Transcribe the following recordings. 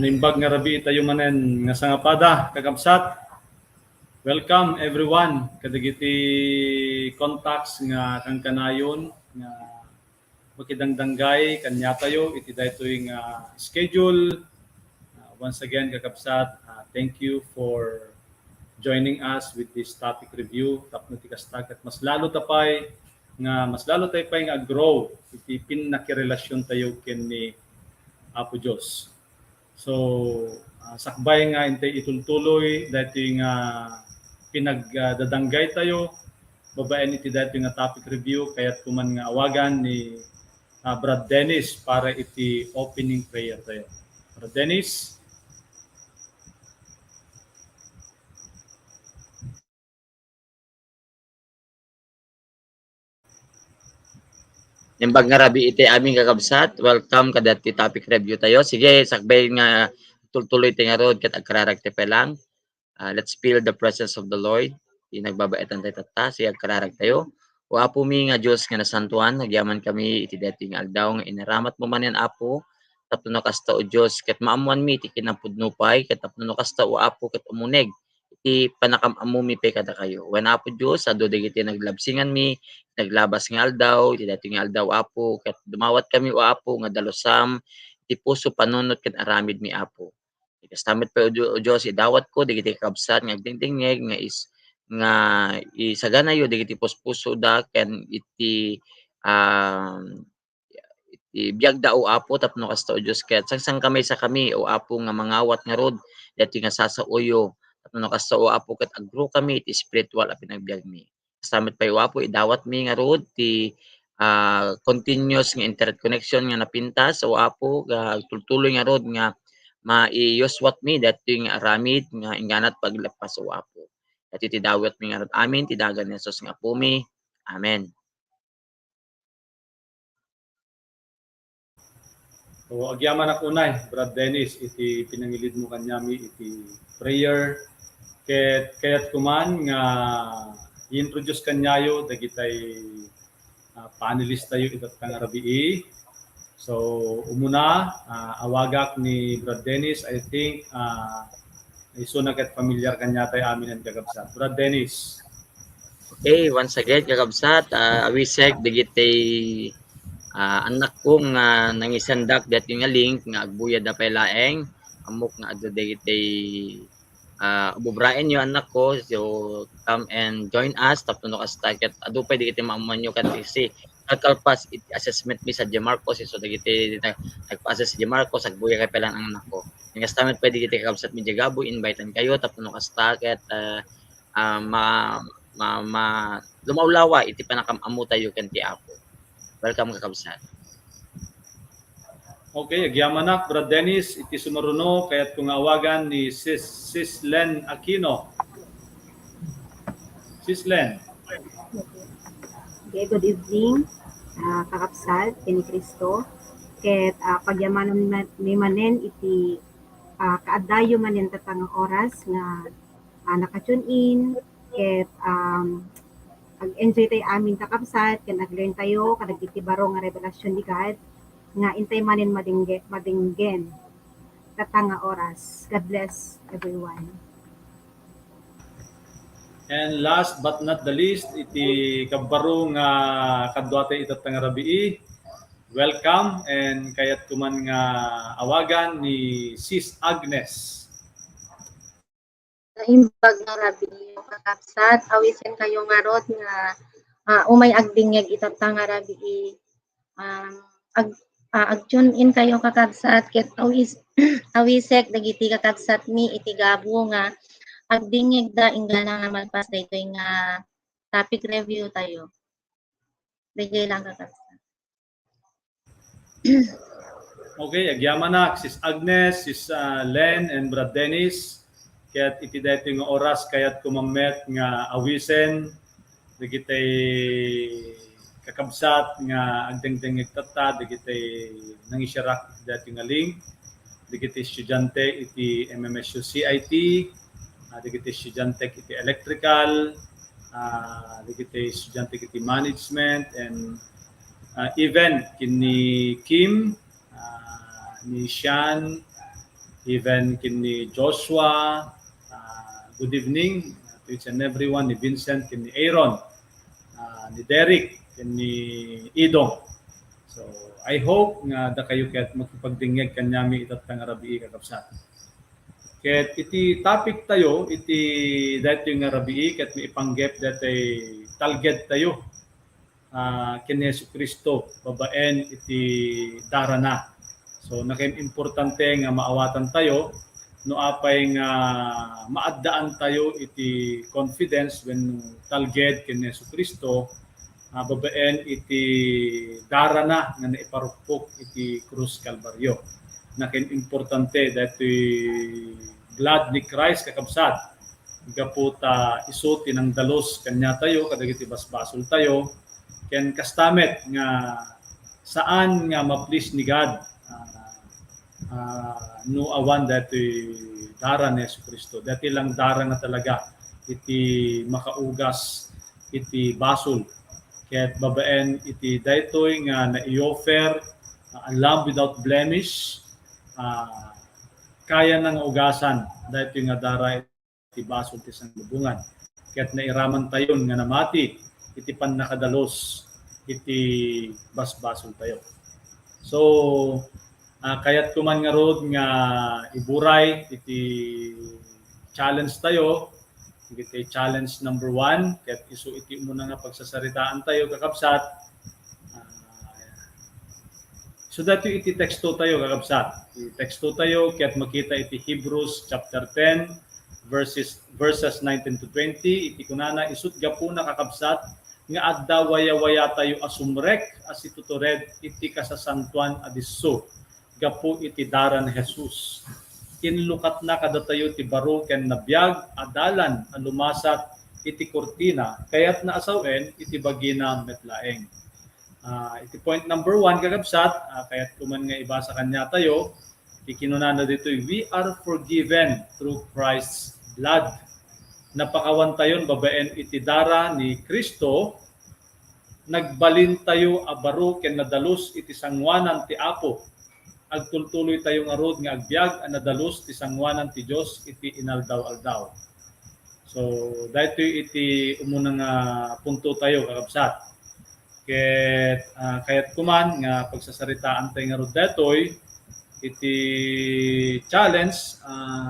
Nimbag nga rabi tayo manen nga sangapada kakabsat. Welcome everyone kadagiti contacts nga kang kanayon nga makidangdanggay kanya tayo iti daytoy nga schedule. Once again kakabsat, thank you for joining us with this topic review tapno ti kastag at mas lalo tayo pay nga grow iti pinakirelasyon tayo ken ni Apo Dios. So, sakbay nga intay itultuloy dati nga pinagdadanggay tayo babaen iti dati nga topic review kaya't kuman nga awagan ni Brad Dennis para iti opening prayer tayo. Brad Dennis. Nimbag nga rabi iti aming kakabsat. Welcome kada ti topic review tayo. Sige, sakbay nga tultuloy ti nga road ket agkararag ti pelang. Let's feel the presence of the Lord. Di nagbabaitan tayo tata, siya agkararag tayo. O apo mi nga Diyos nga nasantuan, nagyaman kami iti deti nga aldaw nga inaramat mo man yan apo. Tapno kasta o Diyos ket maamuan mi iti kinapudnupay ket tapno kasta o apo ket umuneg iti panakam-amumi pe kada kayo. Wen apo Diyos adu dagiti naglabsingan mi naglabas nga aldaw, iti dati nga aldaw apo, ket dumawat kami o apo nga dalusam, iti puso panunot ket aramid mi apo. Kastamit pa o Diyos, idawat ko, digiti kabsat, nga agdingdingeg, nga isaganayo, digiti puspuso da, ken iti, iti biyag da o apo, tapno kasta o Diyos, ket sangsang kamay sa kami, o apo nga mangawat nga rod, dati nga sasauyo, tapno kasta o apo, ket agro kami, iti spiritual a pinagbiag mi. Kastamit pa po idawat mi nga rod ti continuous nga internet connection nga napintas o apo tultuloy nga rod nga maiyuswat mi dati nga aramid nga inganat paglapas o apo. Dati ti dawat mi nga rod amin ti dagan ni Jesus nga apo mi. Amen. So agyaman ako unay, Brad Dennis, iti pinangilid mo kanyami iti prayer kaya't kuman nga i-introduce kanyayo dagitay panelist tayo itat kang rabii. So umuna awagak ni Brad Dennis, I think iso na ket familiar kanya tayo amin ang kagabsat. Brad Dennis. Okay, once again kakabsat, awisek digitay anak ko nga nangisandak dati nga link nga agbuya da pay laeng amok nga adto digitay bubrain yo anak ko, so come and join us tapno ka staket adu pay digitay maamanyo kat si kalpas assessment mi sa Marcos so digitay nagpa-assess si Marcos agbuya kay pelan ang anak ko. Nga stamet pwede digitay kakabsat mi Gabo invitean kayo tapno ka staket lumaw-lawa iti panakamamu tayo kan ti Apo. Welcome kakabsat. Okay, agyamanak Brad Dennis iti sumaruno kayat kung awagan ni Sis Len Aquino. Sis Len. Okay, good evening, kakabsat, kini Kristo. Ket pagyamanon ni manen iti kaadayo manen tatang oras nga nakatune in ket ag-enjoy tayo amin kakabsat ken ag-learn tayo kadag iti baro nga revelasyon ni God nga intay manen madinggen tatang oras. God bless everyone. And last but not the least, iti kabaro nga kadwa tayo itat nga rabii. Welcome and kayat kuman nga awagan ni Sis Agnes. Imbag nga rabi kakabsat awisen kayo nga rod nga umay agdingeg itata nga rabi ag-tune in kayo kakabsat ket awisek dagiti kakabsat mi iti Gabo nga agdingeg da ingana nga malpas daytoy nga topic review tayo. Bigay lang kakabsat. Okay, agyamanak Sis Agnes, Sis Len and Brad Dennis. Kaya't iti dayto nga oras kayat kumamet nga awisen digitay kakabsat nga agdengdengeg tata digitay nangisyarak iti dayto nga link digitay estudyante iti MMSU CIT, digitay estudyante iti electrical, digitay estudyante iti management and even kini Kim, ni Sean, even kini Joshua, good evening to each and everyone, ni Vincent, kini Aaron, ni Derek, kini Idong. So I hope nga da kayo ket makipagdingeg kanyami itat nga rabii kakabsat. Ket iti topic tayo iti dayto nga rabii ket maipanggep datay talged tayo ken Jesucristo babaen iti darana. So nakim importante nga maawatan tayo no apay nga maaddaan tayo iti confidence when talged ken Jesucristo babaen iti darana nga naiparupok iti krus Kalbaryo. Nakin importante dati blood ni Christ kakabsat gaputa iso tinang dalos kanya tayo kadagiti basbasol tayo ken kastamet nga saan nga ma-please ni God no awan dati dara ni Jesucristo. Dati lang dara na talaga iti makaugas iti basol ket babaen iti daytoy nga na-i-offer a lamb without blemish, kaya nang ugasan daytoy nga dara iti basol ti sanglubungan ket nairaman tayon nga namati iti pannakadalos iti basbasol tayo. So kayat kuman nga rod nga iburay iti challenge tayo iti challenge number 1 ket isu iti muna nga pagsasaritaan tayo kakabsat. So dati iti teksto tayo kakabsat. Iti teksto tayo ket makita iti Hebrews chapter 10 verses 19 to 20 iti kunana isut gapuna kakabsat nga adda waya-waya tayo asumrek as itutured iti kasasantuan adisso gapu iti daran Jesus. Inlukat na kada tayo ti baro ken nabiyag adalan ang lumasat iti kortina kayat na asawen iti bagina metlaeng. Iti point number 1 kakabsat kayat kuman nga ibasa kanya tayo iti kinunana dito we are forgiven through Christ's blood. napakawan tayon babaen iti dara ni Kristo, nagbalin tayo abaro ken nadalus iti sangwanan ti Apo. Agtultuloy tayo nga rod nga agbyag ang nadalus ti sangwanan ti Dios iti inaldaw-aldaw. So daytoy iti umunang punto tayo kakabsat. Kaya't kuman nga pagsasaritaan tayo nga rod daytoy iti challenge,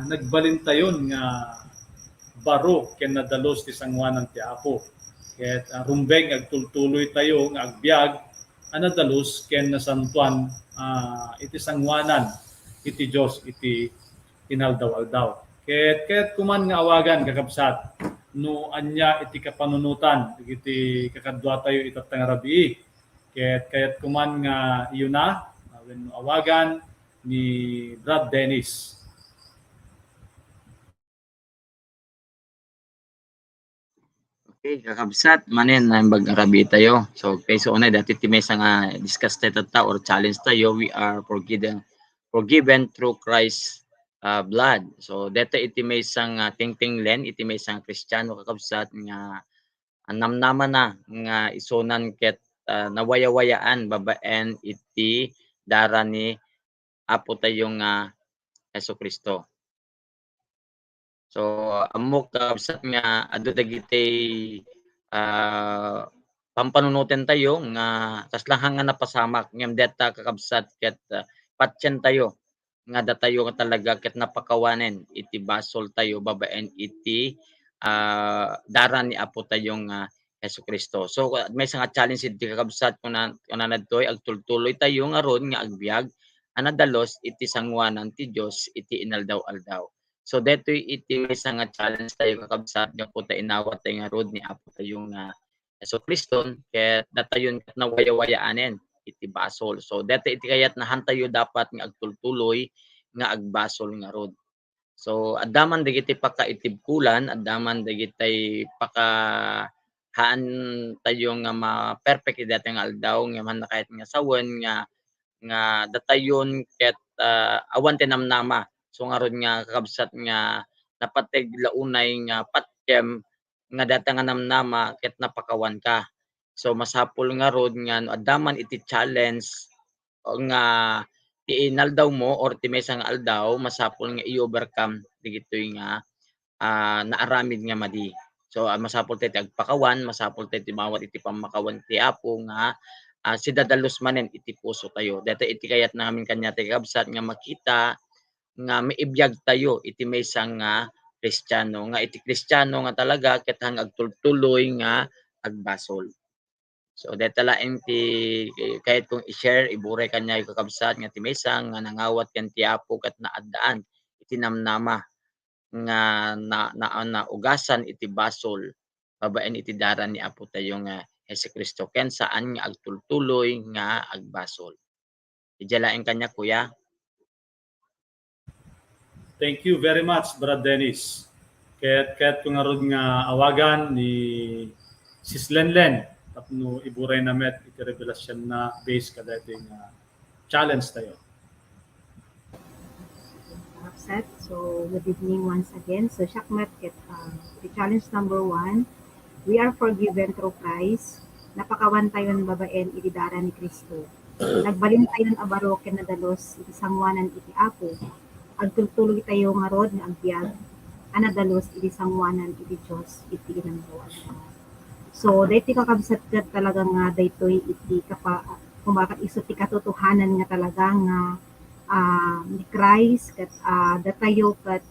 nagbalin tayon nga baro ken nadalos ti sangwanan ti Apo. Ket rumbeg agtultuloy tayo nga agbyag anadalos ken nasantuan iti sangwanan iti Dios iti inaldaw-aldaw. Ket kuman nga awagan kakabsat no anya iti kapanunutan iti kakadwa tayo itat nga rabii. Kaya't kuman nga iyo na wenno awagan ni Brad Dennis. Okay, kakabsat, manen na mag-arabi tayo. So, so unay, dati timesa nga discuss tayo or challenge tayo, we are forgiven through Christ's blood. So, dito iti may isang tingtinglen, iti may isang Kristiyano kakabsat nga namnaman na nga isunan ket nawayawayaan babaen iti dara ni Apo tayong Hesus Kristo. So amok kakabsat nga adu dagiti pampanunuten tayo nga kaslahang nga napasamak ngem deta kakabsat ket patyen tayo nga datayo nga talaga ket napakawanen iti basol tayo babaen iti dara ni Apo tayong Hesus Kristo. So may nga challenge iti kakabsat kuna nadtoy agtultuloy tayo nga ron nga agbyag anadalos iti sangwanan ti Dios iti inaldaw-aldaw. So detoy iti may nga challenge tayo kakabsat nga po tayo inawat tayo nga rod ni Apo tayong Hesus Kristo ket datayon ket nawayawayaanen iti basol. So deto iti kayat nahantayo dapat nga agtultuloy nga agbasol nga rod. So addaman dagiti pakaitibkulan, addaman dagiti haan tayo nga ma-perfect iti nga aldaw nga man kahit nga sawen nga datayon ket awan tinamnama. So nga ron nga kakabsat nga napateg launay nga patkem nga data nga namnama ket napakawan ka. So masapul nga rod nga no addaman iti challenge nga ti inaldaw mo or ti maysa nga aldaw masapul nga i-overcome digitoy nga naaramid nga madi. So masapul tayo ti agpakawan, masapul tayo ti mawat iti pamakawan ti Apo nga si dadalos manen iti puso tayo. Dito iti kayat namin kanya ti kakabsat nga makita nga maibiyag tayo iti maysa nga Kristiyano nga iti Kristiyano nga talaga ket hang agtultuloy nga agbasol. So deta laeng ti kahit kung i-share iburay kanya yung kakabsat nga ti maysa nga nangawat ken ti Apo ket naaddaan iti namnama nga naugasan iti basol babaen iti dara ni Apo tayo nga Hesus Kristo ken saan nga agtultuloy nga agbasol. Iti laeng kanya kuya. Thank you very much, Brad Dennis. Kaya't kung arod nga awagan ni Sis Lenlen, tapno iburay na met iti revelasyon na base kada ito nga challenge tayo. Set. So, good evening once again. So, Shakmat, the challenge number 1, we are forgiven through Christ. Napakawan tayon babaen iti dara ni Kristo. Nagbalin tayon abaro ken nadalos iti sangwanan iti Apo. Agtultuloy tayo nga rod nga agbyag anadalos iti sangwanan iti Dios iti inaldaw-aldaw. So daytoy kakabsat ket talaga nga daytoy iti kumakat iso ti katotohanan nga talaga nga ni Christ ket datayo ket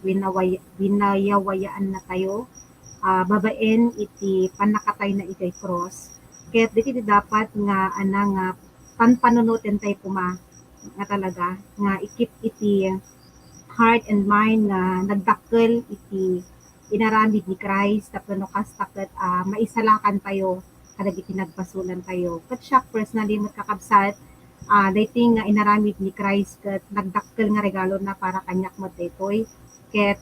winayawayaan na tayo babaen iti panakatay na iti cross. Ket diti dapat nga nga panpanunuten tayo kuma nga talaga nga ikip iti heart and mind nga nagdakkel iti inaramid ni Christ tapno kastaket maisalakan tayo kadagiti nagpasulan tayo. Ket siya personally magkakabsat dating nga inaramid ni Christ ket nagdakkel nga regalo na para kanyak mo daytoy ket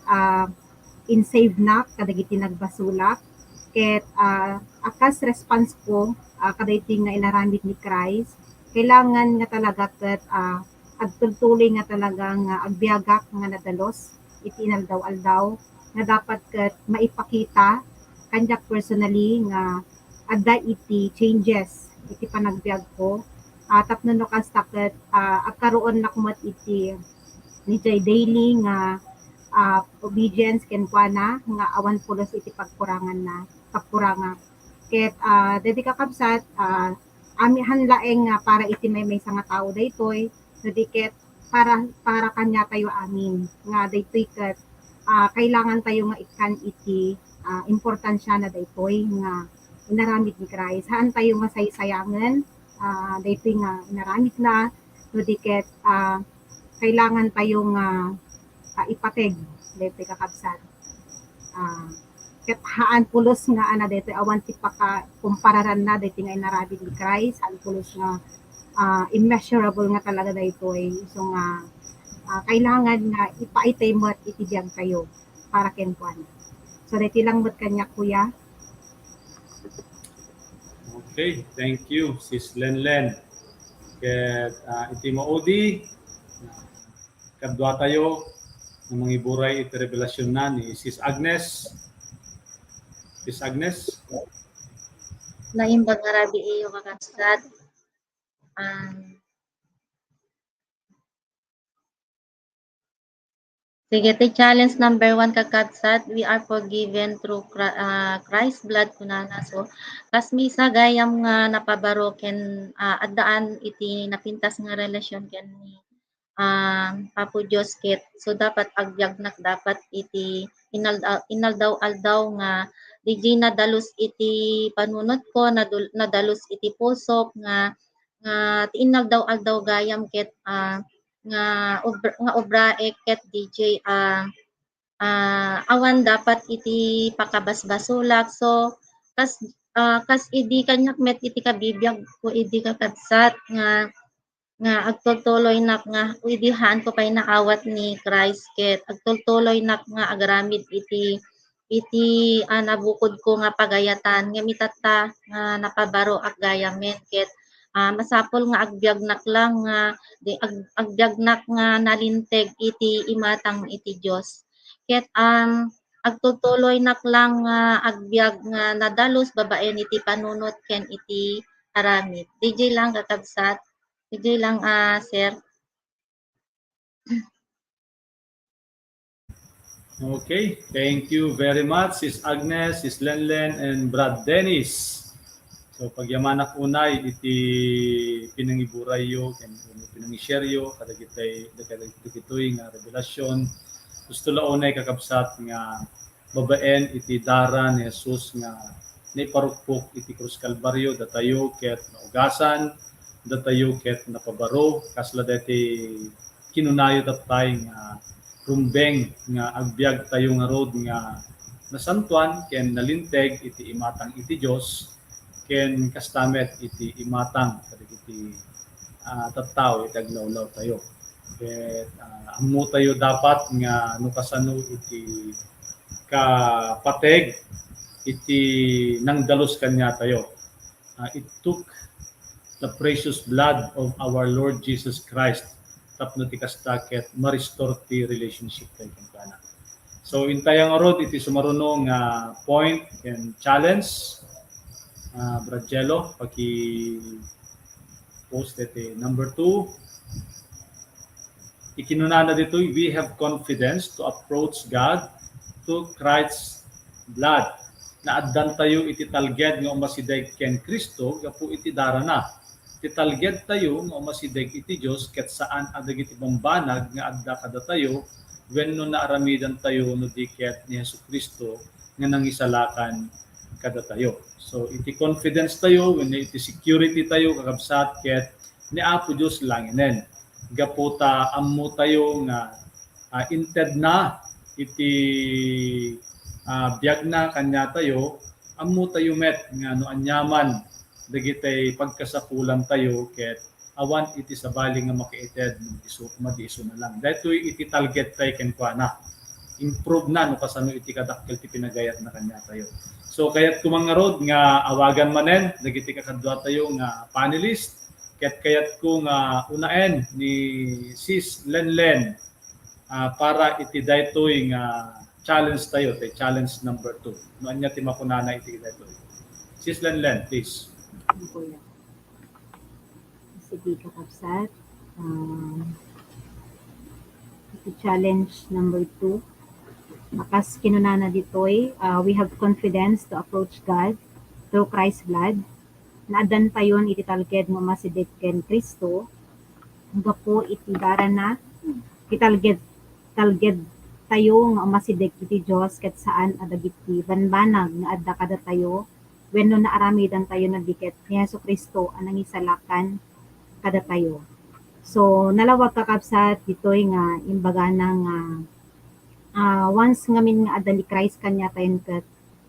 in save na kadagiti nagbasula ket akas response ko kadagiti nga inaramid ni Christ kailangan nga talaga ket agtultuloy nga talaga nga agbiagak nga nadalos iti inaldaw-aldaw nga dapat ket maipakita kanya personally nga adda iti changes iti panagbiag ko. Tapno no kasta ket agkaroon na kumat iti ni Jay daily nga obedience ken kuana nga awan pulos iti pagkuranga. Ket dedi kakabsat amihan laeng nga para iti may nga tao daytoy no di ket para kanya tayo amin nga daytoy ket kailangan tayo nga ikan iti importansya na daytoy nga inaramid ni Christ. Haan tayo nga saysayangan daytoy nga inaramid na no di ket kailangan tayo nga ipateg daytoy kakabsat. Ket haan pulos nga ana daytoy awan ti kumpararan na daytoy nga inaramid ni Christ, haan pulos nga immeasurable nga talaga daytoy. So nga kailangan nga ipaitay mo at itibiyag kayo para kenkuan. So daytoy lang mo't kanya kuya. Okay, thank you, Sis Lenlen. Ket iti maudi, kadwa tayo ng mga iburay iti revelasyon na ni Sis Agnes. Sis Agnes? Naimbag nga rabi iyo kakabsat. Sige, ti challenge number 1 kakabsat, we are forgiven through Christ's blood kunana. So, kas misa gayam nga napabaro ken addaan iti napintas nga relasyon ken ni Apo Dios ket. So dapat agbyagnak dapat iti inaldaw-aldaw nga DJ nadalus iti panunot ko, nadalus iti pusok nga ti inaldaw-aldaw gayam ket nga obrae ket DJ awan dapat iti pakabasbasulak. So kas idi kanyak met iti kabibiyag ko idi kakabsat nga agtutuloy nak nga idihan ko pay naawat ni Christ ket agtutuloy nak nga agaramid iti nabukod ko nga pagayatan nga mitata nga napabaro ak gayamen ket masapol nga agbyagnak lang nga agbyagnak nga nalinteg iti imatang iti Dios ket agtutuloy nak lang nga agbyag nga nadalus babaen iti panunot ken iti aramid. DJ lang kakabsat. DJ lang sir. Okay, thank you very much, Sis Agnes, Sis Lenlen, and Brad Dennis. So pagyamanak unay iti pinangiburay yo ken pinangishare yo kadagitoy nga revelasyon. Gusto la unay kakabsat nga babaen iti dara ni Jesus nga naiparukpok iti krus Kalbaryo datayo ket naugasan, datayo ket napabaro kasla dati kinunayo tatay nga rumbeng nga agbyag tayo nga road nga nasantuan ken nalinteg iti imatang iti Dios ken kastamet iti imatang iti tattao iti aglawlaw tayo. Ket ammo tayo dapat nga no kasano iti kapateg iti nangdalos kanya tayo. It took the precious blood of our Lord Jesus Christ tapno ti kastaket ma-restore ti relationship tayo kana. So intayang arod iti sumarunong point and challenge. Brad paki post iti number 2. Ikinunana dito, we have confidence to approach God to Christ's blood. Naaddan tayo iti talged nga umasideg ken Kristo gapu iti darana. Titalged tayo nga umasideg iti Dios ket saan adag iti bambanag nga adda kada tayo wenno naaramidan tayo no diket ni Jesucristo nga nangisalakan kada tayo. So iti confidence tayo wenno iti security tayo kakabsat ket ni Apo Dios langinen. Gaputa ammo tayo nga inted na iti biyag na kanya tayo ammo tayo met nga no anyaman dagitay pagkasapulan tayo ket awan iti sabali nga makaited madiiso na lang. Daytoy iti target tayo ken kuana. Improve na no kasano iti kadakkel ti pinagayat na kanya tayo. So kayat kumangarod nga awagan manen dagiti kakadwa tayo nga panelist ket kayat ko nga unaen ni Sis Lenlen para iti daytoy nga challenge tayo, tay challenge number 2. Noon niya timakunana iti dito. Sis Len, please. Ano po yan? Sige, kakabsat. Ito challenge number 2. Makas kinunana ditoy, we have confidence to approach God through Christ's blood. Naadan tayon iti talged nga masidit ken Kristo. Gapo iti darana italged tayo nga masidek iti Dios ket saan adagiti banbanag nga adda kada tayo wenno naaramidan tayo nagdiket ni Jesucristo ang nangisalakan kada tayo. So nalawag kakabsat ditoy nga imbaga nga once nga min nga adda ni Christ kanya tayo ket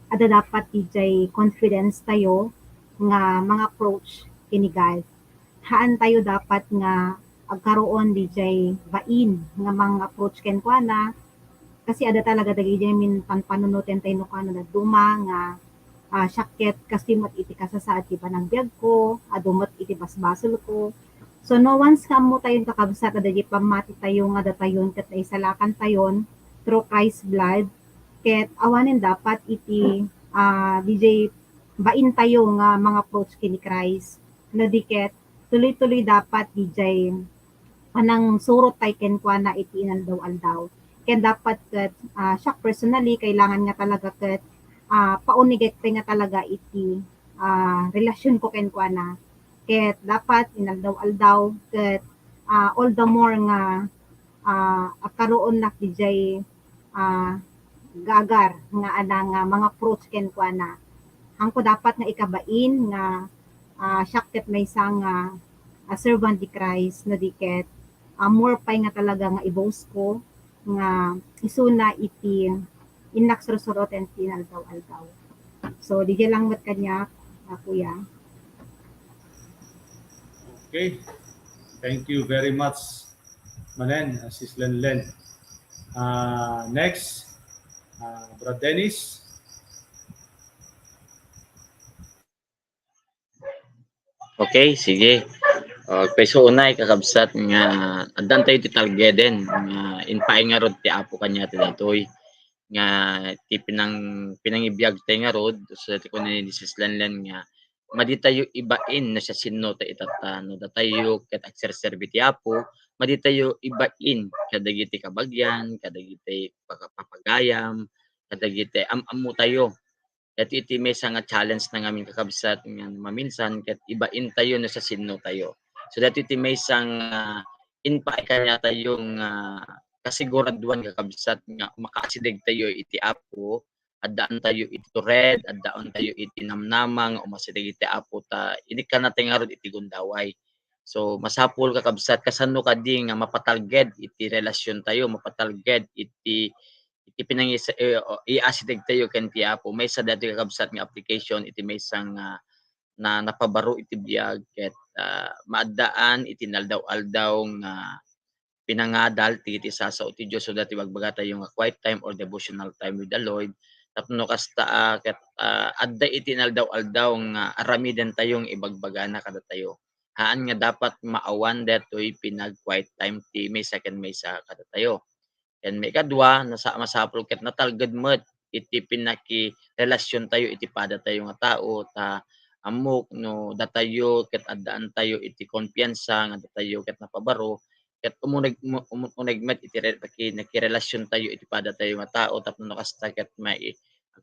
adda dapat dijay confidence tayo nga mga approach kini God. Haan tayo dapat nga agkaroon dijay bain nga mga approach ken kuana kasi ada talaga dagiti min panpanunuten tayo no kano na duma nga syakket kasi mat iti kasasaad ti banang biag ko, adumot iti basbasol ko. So no once nga mo tayo kakabsat adagi pamati tayo nga datayon ket naisalakan tayon through Christ's blood ket awanen dapat iti DJ bain tayo nga mga approach kini Christ na diket tuloy-tuloy dapat DJ anang surot tay ken kuana iti inaldaw-aldaw ken dapat ket siya personally kailangan nga talaga ket paunigek nga talaga iti relasyon ko ken kuana ket dapat inaldaw-aldaw ket all the more nga karoon na DJ gagar nga anang mga approach ken kuana hangko dapat nga ikabain nga syaktet may isang servant di Christ na diket more pay nga talaga nga i-boast ko nga isuna iti inak sursuroten tinaldaw-aldaw. So di lang mat kanya kuya. Okay. Thank you very much, Manen, Sis Len. Next, Brad Dennis. Okay, sige. Peso unay kakabsat nga addan tayo ti talgeden nga inpaay nga rod ti apo kanya ti datoy nga ti pinangibiyag tayo nga rod so ti kuno ni Sis Len nga madi tayo ibain na siya sinno ta itatano da tayo ket agserserbi ti apo madi tayo ibain kadagiti kabagyan kadagiti papagayam kadagiti amu tayo. Dati iti may nga challenge na ngamin kakabsat nga maminsan ket ibain tayo na sa sinno tayo. So dati iti may inpaay kanya tayong kasiguraduan kakabsat nga makaasideg tayo iti apo addaan tayo iti tured addaan tayo iti namnamang o masideg iti apo ta ini ka natin nga iti gundaway. So masapol kakabsat kasano kadi nga mapatalged iti relasyon tayo mapatalged iti pinangisa i-asideg tayo ken ti apo may sa dati kakabsat nga application iti may isang na napabaro iti biag ket maaddaan iti naldaw-aldaw nga pinangadal ti sasao ti Dios so dati bagbaga tayo nga quiet time or devotional time with the Lord tapno kasta ket adda iti naldaw-aldaw nga aramiden tayong ibagbaga na kada tayo haan nga dapat maawan detoy pinag quiet time ti may second may sa kada tayo. And may kadwa masapol ket natalged met iti pinaki relasyon tayo iti pada tayo nga tao ta amok no datayo ket addaan tayo iti kumpiyansa nga datayo ket napabaro ket umuneg met iti nakirelasyon tayo iti pada tayo nga tao tapno kasta ket mai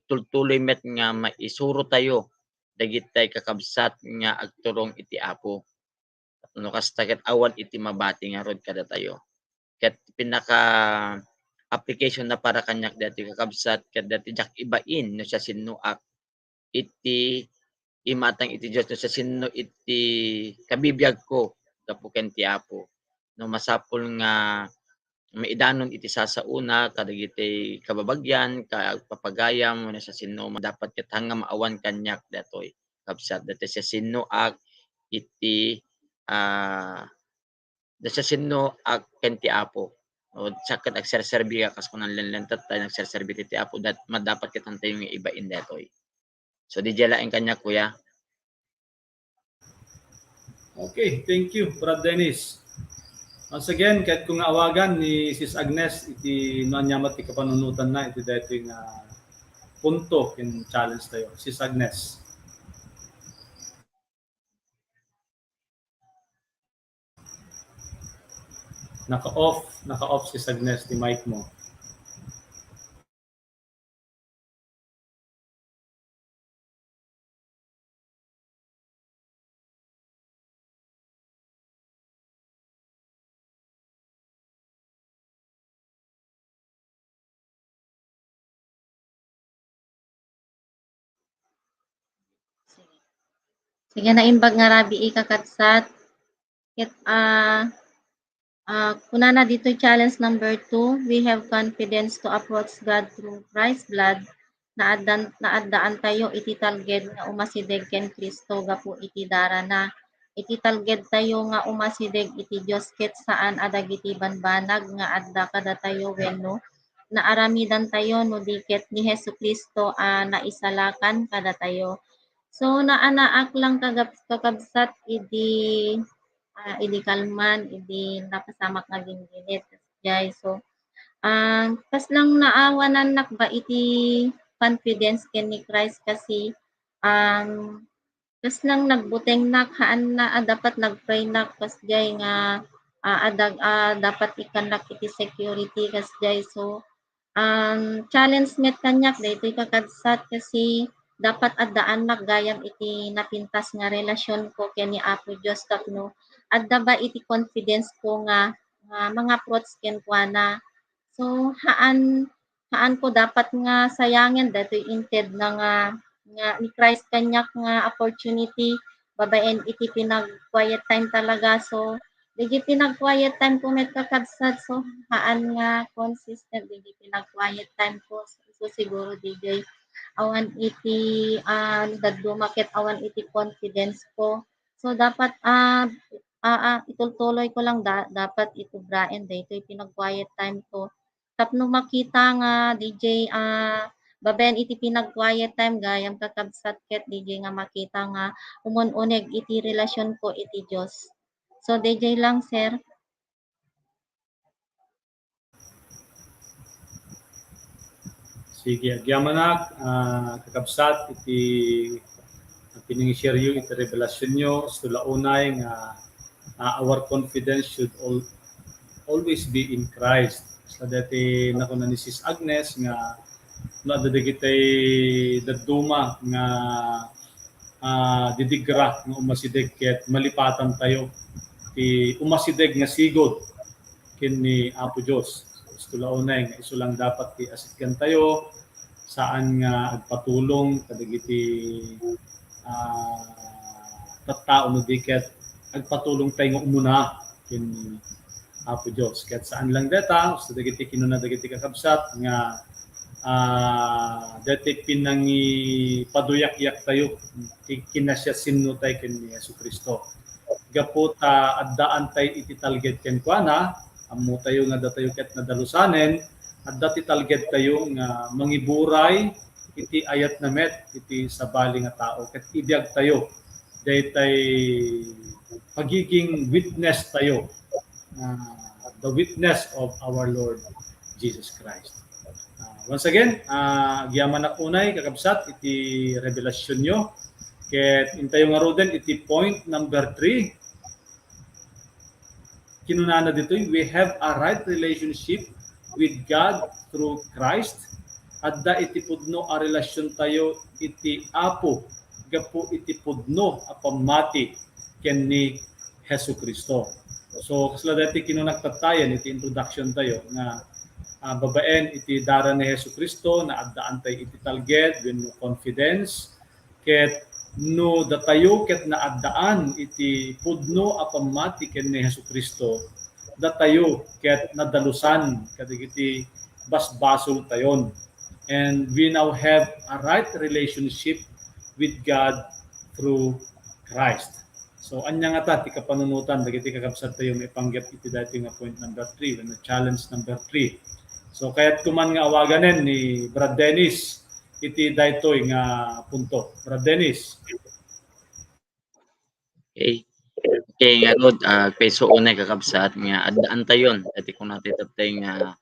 tultuloy met nga maisuro tayo dagiti kakabsat nga agturong iti apo tapno kasta ket awan iti mabati nga rod kada tayo. Ket pinaka application na para kanyak dati kakabsat ket dati jak ibain no siya sinnuak iti imatang iti Dios no siya sinno iti kabibiyag ko gapu ken ti apo no masapol nga maidanon iti sasauna kadagiti kababagyan papagayam no siya sinno dapat ket hangga maawan kanyak datoy kabsat dati siya sinnuak iti da siya sinnuak ken ti apo. O saket agserserbi ka kas kunan lenlentat tayo nagserserbi ti apo dat madapat kitan tayo nga ibain detoy. So di laing kanya kuya. Okay, thank you, Brad Dennis. Once again, kahit kung awagan ni Sis Agnes, iti nanyamat ti kapanunutan na, iti dito yung punto, yung challenge tayo. Sis Agnes. Naka-off Sis Agnes, di mic mo. Sige na imbag nga rabi ikakatsat. Ket kuna na dito challenge number 2, we have confidence to approach God through Christ's blood. Naaddaan tayo iti talged nga umasideg ken Kristo gapu iti dara na. Iti talged tayo nga umasideg iti Dios ket saan adagiti banbanag nga adda kada tayo wenno naaramidan tayo no diket ni Hesukristo naisalakan kada tayo. So naanaak lang kakabsat idi kalman idi napasamak nga ginginit guys. So kas lang naawanan nak ba iti confidence ken ni Christ kasi kas lang nagbuteng nak haan na dapat nagpray nak kas jay nga dapat ikanak iti security kas jay. So challenge met kanyak daytoy kakadsat kasi dapat addaan nak gayam iti napintas nga relasyon ko ken ni Apo Dios tapno adda ba iti confidence ko nga mga approach ken kuana. So haan ko dapat nga sayangin daytoy inted na nga ni Christ kanyak nga opportunity babaen iti pinag-quiet time talaga. So digi pinag-quiet time ko met kakadsat, so haan nga consistent digi pinag-quiet time ko. So siguro DJ awan iti daddumaket awan iti confidence ko. So dapat itultuloy ko lang dapat itubraen daytoy pinag-quiet time ko. Tapno makita nga DJ babaen iti pinag-quiet time gayam kakabsat ket DJ nga makita nga umun-uneg iti relasyon ko iti Dios. So DJ lang sir. Sige, agyamanak, kakabsat, iti pining-share yu, iti revelasyon nyo, stulaunay nga our confidence should always be in Christ. So dati nakuna ni Sis Agnes nga nadadagitay daduma nga didigra nga umasideg ket malipatan tayo ti umasideg nga sigod ken ni Apo Dios. Stulaunay nga iso lang dapat ti asitgan tayo saan nga agpatulong kadagiti tattao no diket agpatulong tayo nga umuna ken Apo Dios. Ket saan lang deta so dagiti kinuna dagiti kakabsat nga dati pinangi paduyak-yak tayo kinasya sinno tayo ken ni Jesucristo. Gapo ta addaan tayo iti talged ken kuana ammo tayo nga datayo ket nadalusanen adda ti talged tayo nga mangiburay iti ayat na met iti sabali nga tao ket ibiyag tayo daytay pagiging witness tayo the witness of our Lord Jesus Christ. Once again, agyaman na kunay kakabsat iti revelasyon nyo ket intayo nga roden iti point number 3. Kinunana ditoy, we have a right relationship with God through Christ. Adda iti pudno a relasyon tayo iti Apo gapo iti pudno a pamati ken ni Jesucristo. So kasla dati kinunagtatayan iti introduction tayo nga babaen iti dara ni Jesucristo na addaan tayo iti talged wenno confidence ket no datayo ket naaddaan iti pudno a pamati ken ni Jesucristo datayo ket nadalusan kadagiti basbasol tayon, and we now have a right relationship with God through Christ. So anya nga ta ti kapanunutan dagiti kakabsat tayo maipanggep iti dati nga point number 3 when challenge number 3. So kaya't kuman nga awaganen ni Brad Dennis iti daytoy nga punto. Brad Dennis. Okay. kay nga rod peso unay kakabsat nga addaan tayon dati kung natin tatay nga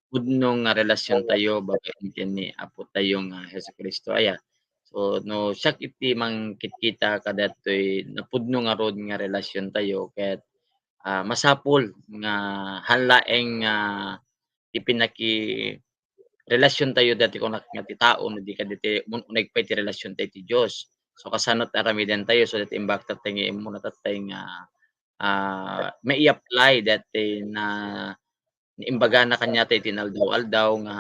pudno nga relasyon tayo babaen kini apo tayo nga Hesus Kristo aya. So no siya iti mangkit-kita kadatoy napudno nga rod nga relasyon tayo ket masapol nga hanlaeng ipinaki relasyon tayo dati kung nga ti tao no di ka diti nagpay ti relasyon tayo ti Dios. So kasanot aramiden tayo so that imbak tatay nga imo na tatay nga mai-apply dati na imbaga na kanya tayo tinaldaw-aldaw nga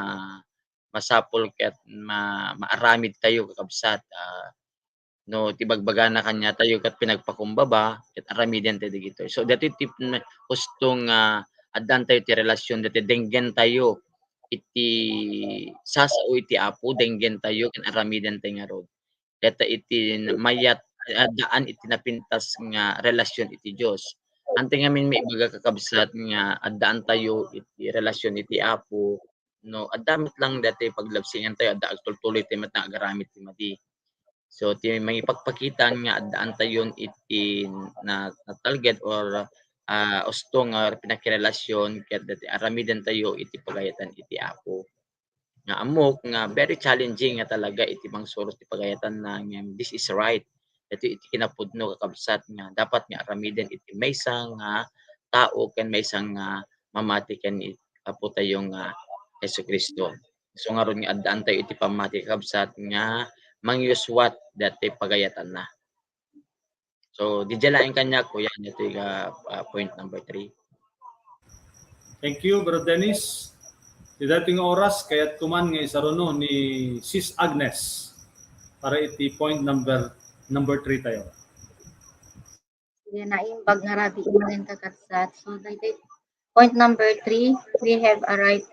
masapol ket maaramid tayo kakabsat no tibagbaga na kanya tayo ket pinagpakumbaba ket aramiden tayo digitoy. So dati tip na hustong addan tayo ti relasyon dati denggen tayo iti sasao iti Apo denggen tayo ken aramiden tayo nga rod. Deta iti mayat daan iti napintas nga relasyon iti Dios. Anting ngamin maibaga kakabsat nga addaan tayo iti relasyon iti Apo no addamit lang dati paglabsingan tayo adda agtultuloy ti met na agaramid ti madi. So ti mangipagpakita nga addaan tayon iti natalged or usto nga pinakirelasyon ket dati aramiden tayo iti pagayatan iti Apo. Nga amok nga very challenging nga talaga iti mangsuros ti pagayatan na nga this is right. Ito iti kinapudno kakabsat nga dapat nga aramiden iti maysa nga tao ken maysa nga mamati ken Apo tayo nga Hesus Kristo. So nga ron nga addaan tayo iti pamati kakabsat nga mangyuswat dati pagayatan na. So di laing kanya kuya ito point number 3. Thank you, Brother Dennis. Di dating oras, kaya't kuman nga isaruno ni Sis Agnes para iti point number 3 tayo. Sige na imbag nga rabi imanin kakabsat. So point number 3, we have a right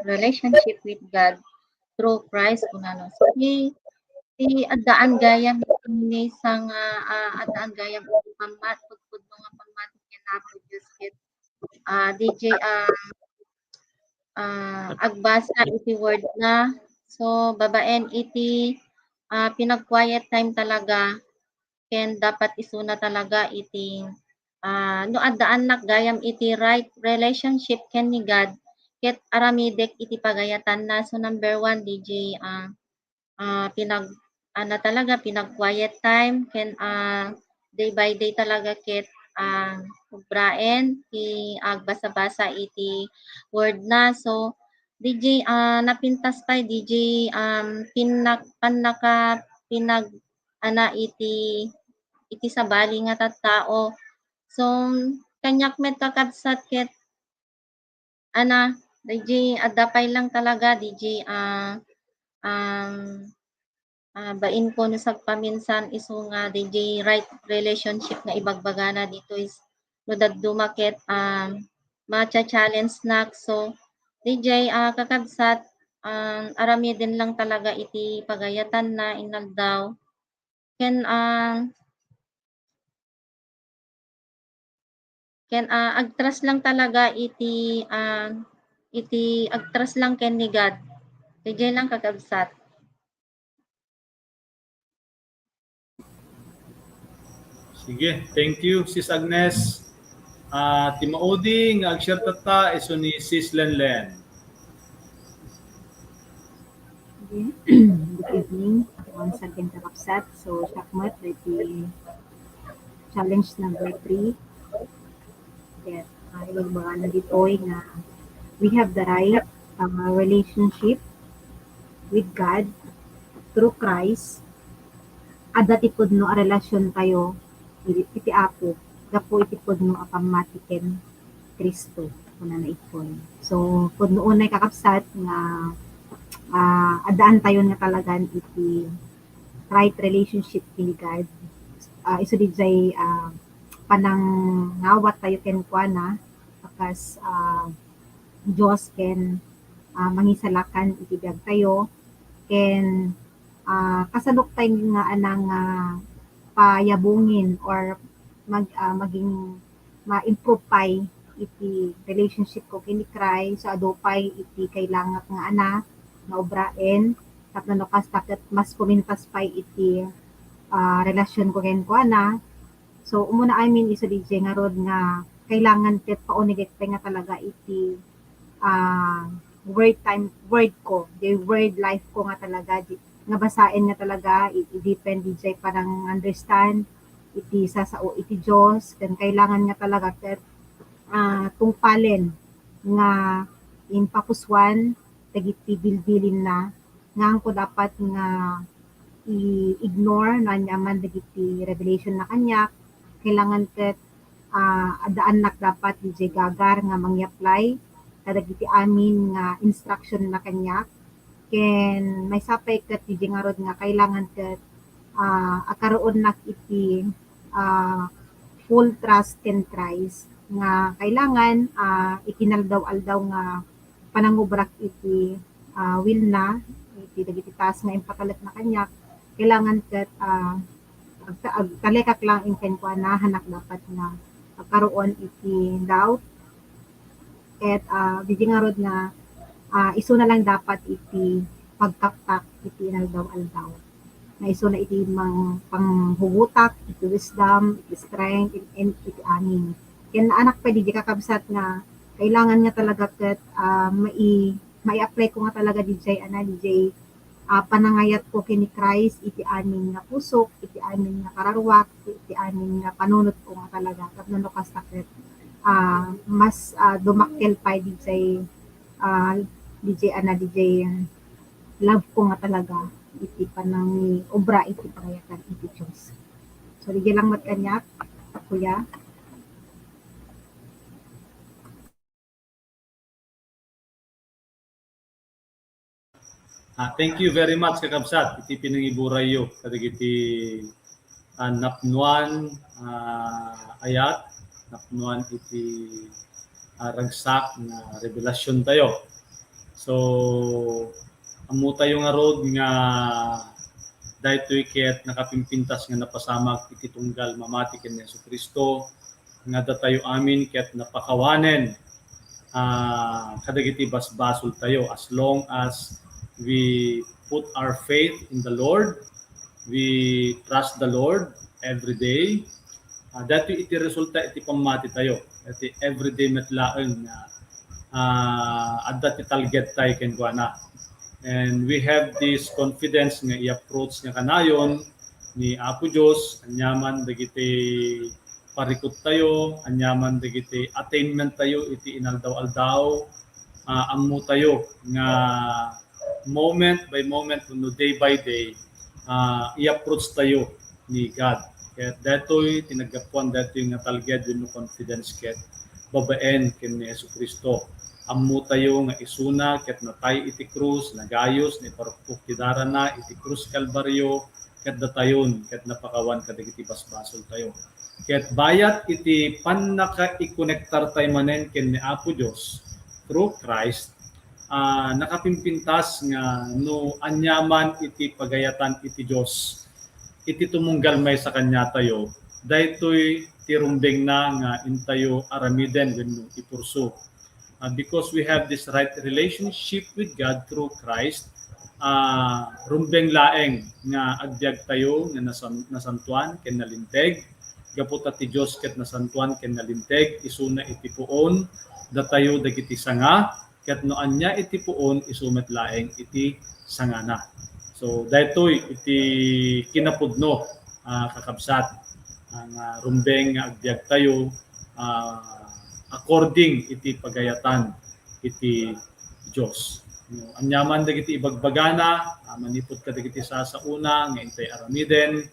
relationship with God through Christ kunano. So ti addaan gayam ni sang addaan gayam pamat pud nga pamat ken Apo Dios ket DJ agbasa iti word na. So babaen iti pinag-quiet time talaga ken dapat isuna talaga iti no addaan nak gayam iti right relationship ken ni God ket aramidek iti pagayatan na. So number 1 DJ pinag-quiet time ken day by day talaga ket ubraen ti agbasa-basa iti word na. So DJ napintas pa DJ iti sabali nga tattao. So kanyak met kakabsat ket DJ addapay lang talaga DJ bain ko no sagpaminsan isu nga DJ right relationship nga ibagbagana dito is no daddumaket macha-challenge nak. So DJ kakabsat aramiden lang talaga iti pagayatan na inaldaw ken agtras lang talaga iti agtras lang ken ni God. DJ lang kakabsat. Sige, thank you, Sis Agnes. Timaudi nga agshare tata iso ni Sis Lenlen. Good evening once again kakabsat. So sakmat iti challenge number 3. Ket ibagbagana ditoy nga we have the right relationship with God through Christ. Adda ti pudno a relasyon tayo iti Apo gapo iti pudno a pamatiken Kristo kuna na ipon. So pudno unay kakabsat nga addaan tayo nga talagan iti right relationship with God. Isu dijay panangawat tayo ken kuana akas Dios ken mangisalakan iti biag tayo ken kasadok tayo nga anang payabungin or maging ma-improve pay iti relationship ko kini Christ. So adupay iti kailangan nga ana nga obraen tapno kas tapet mas kumintas pay iti relasyon ko ken kuana So umuna amin iso DJ nga rod nga kailangan ket paunigit nga talaga iti word ko, the word life ko nga talaga nga basain nga talaga i-depend DJ parang understand iti sasao iti Dios ken kailangan nga talaga ket tungpalen nga in papuswan dagiti bilbilin na nga ko dapat nga i-ignore na nyaman dagiti revelation na kanya kailangan ket adaan nak dapat DJ gagar nga mangyaplay kadagiti amin nga instruction na kanya ken may sapay ket DJ nga rod nga kailangan ket akaroon nak iti full trust and tries nga kailangan ikinaldaw-aldaw nga panangubrak iti will na iti dagiti taas nga impakalat na kanya kailangan ket talekak lang inken ko na hanak dapat nga karoon iti doubt ket di nga rod nga iso na lang dapat iti pagkaptak iti inaldaw-aldaw na iso na iti panghugutak iti wisdom iti strength iti amin ken anak pa di kakabsat nga kailangan nga talaga ket mai-apply ko nga talaga DJ panangayat ko kini Christ iti amin nga pusok iti amin nga kararwak iti amin nga panunot ko nga talaga tapno kastakit mas dumakkel pa DJ love ko nga talaga iti panang obra iti pangayatan iti Diyos. So di lang mat kanyak kuya. Thank you very much kakabsat iti pinangiburay kadagiti napnuan ayat napnuan iti ragsak nga revelasyon tayo. So amo tayo nga rod nga daytoy ket nakapimpintas nga napasamag iti tunggal mamati ken Jesucristo nga datayo amin ket napakawanen kadagiti basbasol tayo as long as we put our faith in the Lord, we trust the Lord every day. Dati iti resulta iti pamati tayo. Dati everyday metlaeng at dati target tayo kenkwana. And we have this confidence nga i-approach nga kanayon ni Apo Dios anyaman dagiti parikot tayo, anyaman dagiti attainment tayo iti inaldaw-aldaw, ammo tayo nga moment by moment, day by day, i-approach tayo ni God. Kaya dato'y tinagapuan dato'y nga talged with no confidence ket babaen ken ni Jesucristo. Ammo tayo nga isuna ket natay iti krus, nagayos ni parupok ti darana iti krus Kalbaryo ket datayon ket napakawan kadagiti basbasol tayo. Ket bayat iti pannaka-i-connectar tayo manen ken ni Apo Dios through Christ nakapimpintas nga no anyaman iti pagayatan iti Dios iti tumunggal may sa kanya tayo daytoy tirumbeng na nga intayo aramiden wenno ipurso because we have this right relationship with God through Christ rumbeng laeng nga agbyag tayo nga nasantuan ken nalinteg gaputa ti Dios ket nasantuan ken nalinteg isuna iti puon datayo dagiti sanga ket no anya iti puon isumet laeng iti sangana. So daytoy iti kinapudno kakabsat ang rumbeng nga agbyag tayo according iti pagayatan iti Dios. No, anyaman dagiti ibagbagana manipud ka dagiti sasauna nga intay aramiden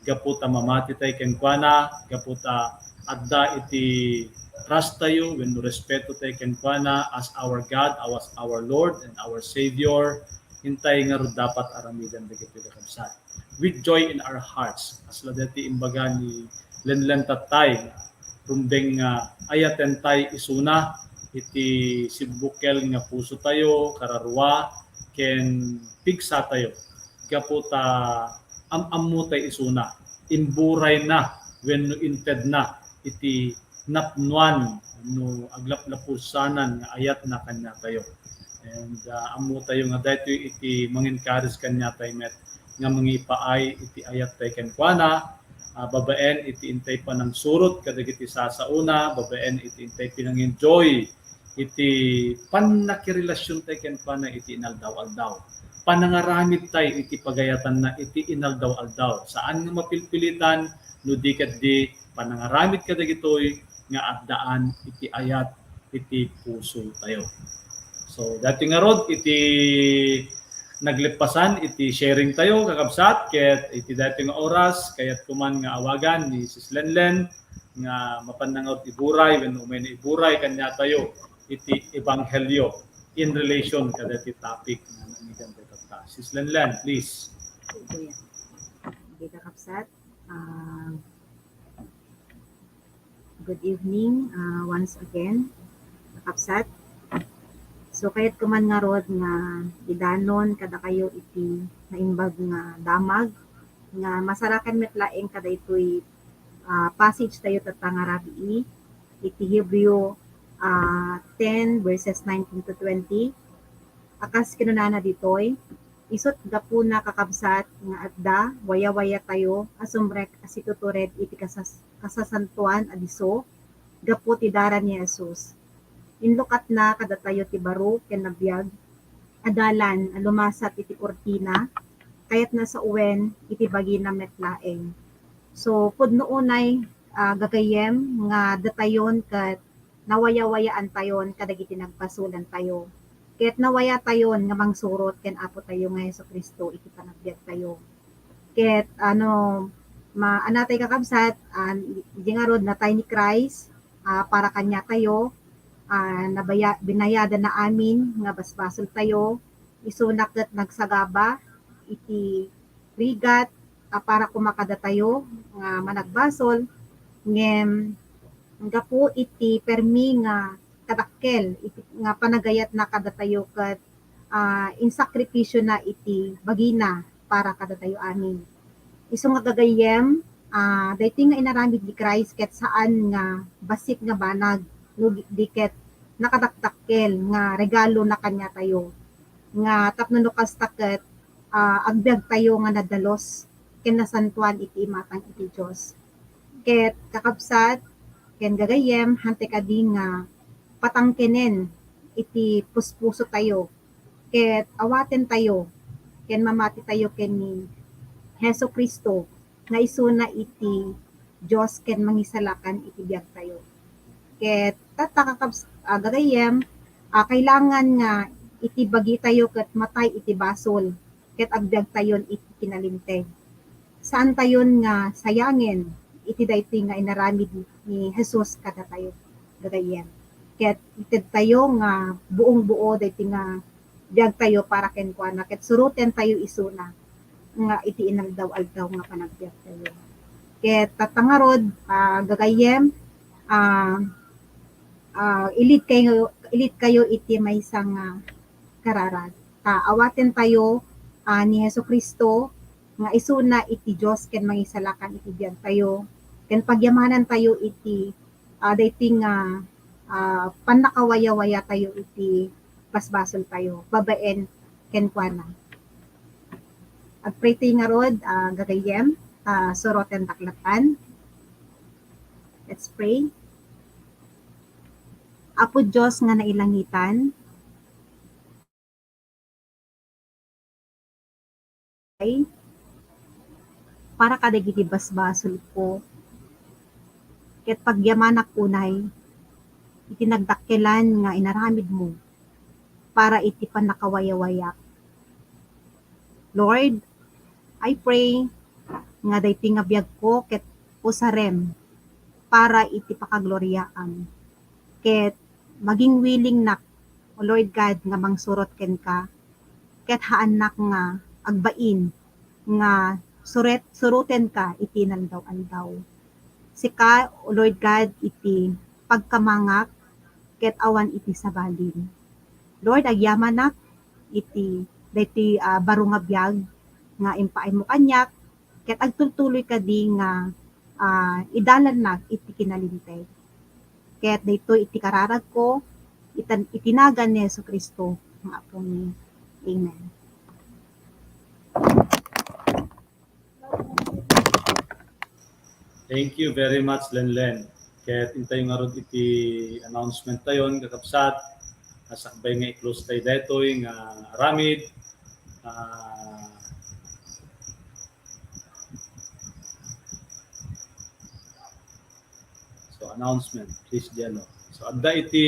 gaputa mamati tay kenkwana gaputa adda iti trust tayo, when respeto tayo kenkwana as our God, as our Lord and our Savior, hintay nga ro dapat aramidan dagiti kakabsat. With joy in our hearts, as ladati imbaga ni Lenlen Tatay, rumbeng ayaten tay isuna, iti sibukel nga puso tayo, kararwa, ken pigsa tayo. Gaputa amammo tay isuna, imburay na, when no inted na, iti napnuan no aglaplapusanan nga ayat na kanya tayo and amo tayo nga daytoy iti manginkaris kanya tayo met nga mangipaay iti ayat tayo kenkwana babaen iti intay pa ng surot kadagiti sasauna, babaen iti intay pinang-enjoy iti panakirelasyon tayo ken pana iti inaldaw-aldaw. Panangaramid tayo iti pagayatan na iti inaldaw-aldaw. Saan nga mapilpilitan no di kaddi panangaramid kadagitoy nga addaan iti ayat iti puso tayo. So dati nga rod iti naglipasan iti sharing tayo kakabsat ket iti dati nga oras kayat kuman nga awagan ni Sis Lenlen nga mapannangaw ti buray wenno may iburay kanya tayo iti ebanghelyo in relation kada ti topic nga nanigan tayo ta. Sis Lenlen, please. Okay, kakabsat. Good evening once again, kakabsat. So kayat kuman nga rod nga idanon kada kayo iti naimbag nga damag nga masarakan met laeng kada itoy passage tayo tatanga rabii iti Hebreo 10 verses 19 to 20. Akas kinunana ditoy isot gapu na kakabsat nga adda waya-waya tayo asumrek asitutured iti kasasantuan adiso gapu ti daran ni Jesus. Inlukat na kada tayo ti baro ken nabiyag adalan lumasat iti kortina kayat na sa uwen iti bagi na metlaeng. So pudno unay gagayem nga datayon ket nawaya-wayaan tayon kadagiti nagpasulan tayo. Ket nawaya tayon nga mangsurot ken Apo tayo nga Hesukristo iti panagbiag tayo. Ket anatay kakabsat di nga rod natay ni Christ para kanya tayo. Binayada na amin nga basbasol tayo isunak ket nagsagaba iti rigat para kumakada tayo nga managbasol ngem gapu iti permi nga kadakkel iti nga panagayat na kada tayo ket in sakripisyo na iti bagina para kada tayo amin. Isu nga gagayem dayti nga inaramid ni Christ ket saan nga basik nga banag diket nakadaktakkel nga regalo na kanya tayo nga tapno kas taket agbiag tayo nga nadalos ken nasantuan iti imatang iti Dios ket kakabsat ken gagayem hante kadi nga patangkenen iti puspuso tayo ket awaten tayo ken mamati tayo ken ni Hesukristo nga isuna iti Dios ken mangisalakan iti biag tayo. Ket gagayem kailangan nga iti bagi tayo ket matay iti basol ket agbiag tayon iti kinalinteg. Saan tayon nga sayangin iti dayti nga inaramid ni Jesus kada tayo gagayem. Ket ited tayo nga buong-buo dayti nga biag tayo para ken kuana ket suruten tayo isuna nga iti inaldaw-aldaw nga panagbiag tayo. Ket tatangarod gagayem ilit kayo iti maysang kararag. Awaten tayo ni Hesukristo nga isuna iti Dios ken mangisalakan iti biag tayo. Ken pagyamanan tayo iti dayti nga panakawaya-waya tayo iti basbasol tayo. Babaen ken kuana. Agpray tayo nga rod gagayem soroten taklatan. Let's pray. Apo Diyos nga nailangitan, para kadagiti basbasol ko, ket pagyamanak unay, iti nagdakkelan nga inaramid mo, para iti panakawaya-wayak. Lord, I pray nga dayti nga biag ko ket usarem para iti pakagloryaan. Ket maging willing nak, O Lord God, nga mangsurot ken ka, ket haanak nga agbain nga suruten ka iti naldaw-aldaw. Sika, O Lord God, iti pagkamangak ket awan iti sabalin. Lord, agyamanak iti dayti baro nga biag nga impaay mo kanyak ket agtultuloy kadi nga idalan iti kinalinteg. Ket daytoy iti kararag ko itinagan ni Hesukristo nga apo ni. Amen. Thank you very much, Lenlen. Kaya intayo nga ron iti announcement tayon, kakabsat. Sakbay nga i-close tayo detoy nga aramid. So announcement, please Jello. So adda iti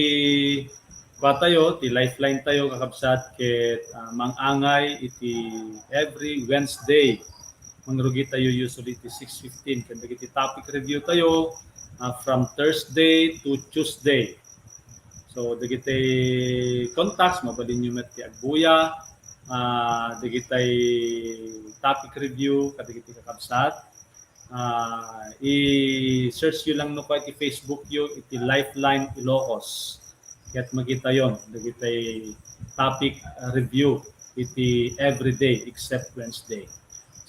tayo, ti lifeline tayo kakabsat ket mangangay iti every Wednesday. Mangrugi tayo usually iti 6:15 ken iti topic review tayo from Thursday to Tuesday. So dagiti contacts mabalin nyo met ti agbuya, dagiti topic review kadagiti kakabsat. I-search nyo lang no iti Facebook yo iti Lifeline Ilocos. Kaya't magita yon, dagiti topic review iti everyday except Wednesday.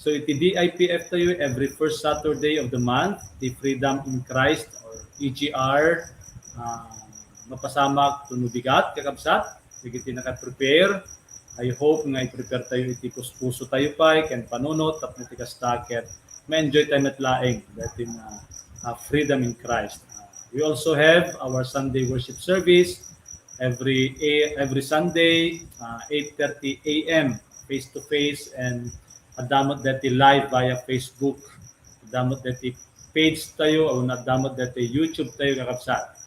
So iti DIPF tayo every first Saturday of the month, the Freedom in Christ or EGR, mapasamak tunubigat kakabsat, dagiti naka-prepare. I hope nga i-prepare tayo iti kuspuso tayo pa, ken panunot, tapno ti kastaket, ma-enjoy tayo metlaeng dating Freedom in Christ. We also have our Sunday worship service every Sunday, 8:30 a.m. face-to-face, and adamot dati live via Facebook. Adamot dati page tayo o adamot dati YouTube tayo kakabsat.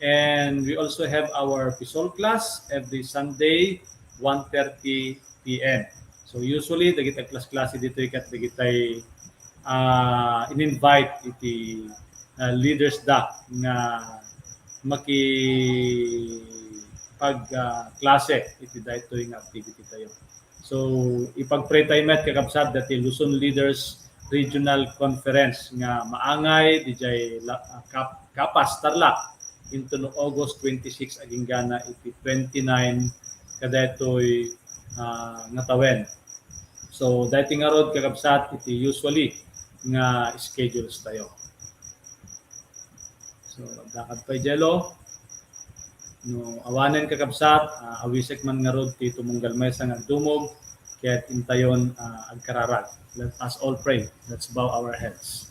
And we also have our Pisol class every Sunday 1:30 p.m. So usually dagiti class dito ikat dagiti in-invite iti leaders da nga maki klase iti dayto yung activity tayo. So ipag-pray tayo met kakabsat dati Luzon Leaders Regional Conference nga maangay DJ Kapas Tarlac into no August 26 aging gana iti 29 kadaytoy nga tawen. So dati nga rod kakabsat iti usually nga schedules tayo. So dakad pa Jello. No awanen kakabsat, awisek man nga rod ti tumunggal mesa nga dumog ket intayon agkararag. Let us all pray. Let's bow our heads.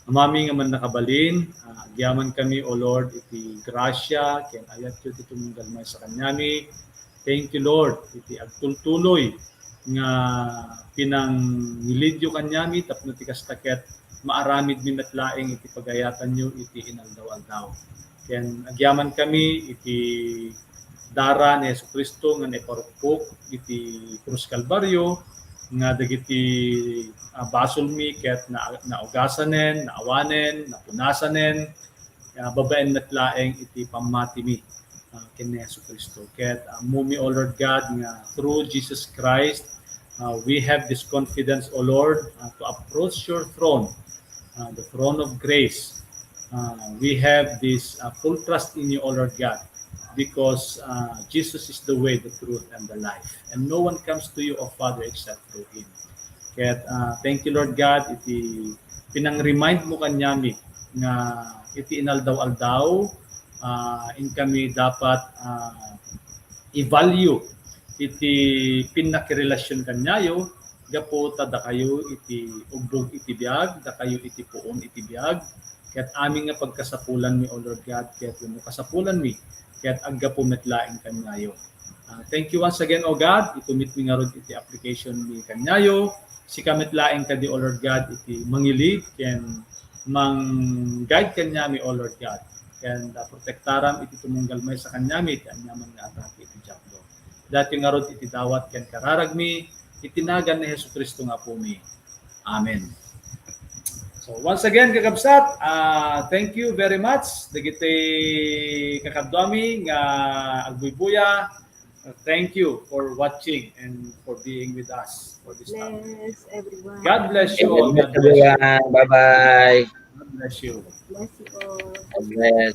Amami nga man nakabalin, agyaman kami O Lord iti grasya ken ayat ket ti tumunggal mesa kanyami. Thank you Lord iti agtultuloy nga pinangilidyo kanyami tapno ti kastaket maaramid mi metlaeng iti pagayatan nyo iti inaldaw-aldaw. Ken agyaman kami iti dara ni Jesucristo nga naiparukpok iti Krus Kalbaryo nga dagiti basolmi ket naugasanen, naawanen, napunasanen, babaen metlaeng iti pamati mi ken ni Jesucristo. Ket mumi O Lord God nga through Jesus Christ we have this confidence O Lord to approach your throne, the throne of grace. We have this full trust in you, O Lord God, because Jesus is the way, the truth, and the life. And no one comes to you, O Father, except through Him. Kaya thank you, Lord God, iti pinang-remind mo kanyami nga iti inaldaw-aldaw, in kami dapat i-value iti pinakirelasyon kanyayo, gapo tada kayo iti ugbog iti biag, da kayo iti puon iti biag, kaya't aming nga pagkasapulan mi, O Lord God, kaya't mo kasapulan mi, kaya't aggapo metlaing kanyayo. Thank you once again, O God, itumit mi nga rod iti application ni kanyayo, si kametlaing kadi, O Lord God, iti mangilig, ken mang-guide kanyami, O Lord God, ken protektaram iti tumunggal may sa kanyami, iti anyaman nga atake iti Diablo. Dati nga rod iti dawat ken kararagmi, itinagan ni Jesucristo nga po mi. Amen. So once again kakabsat, thank you very much. Dagiti kakadwami nga agbuybuya. Thank you for watching and for being with us for this time. Bless everyone. God bless you all. God bless you. Bye-bye. God bless you. Bless you all. God bless.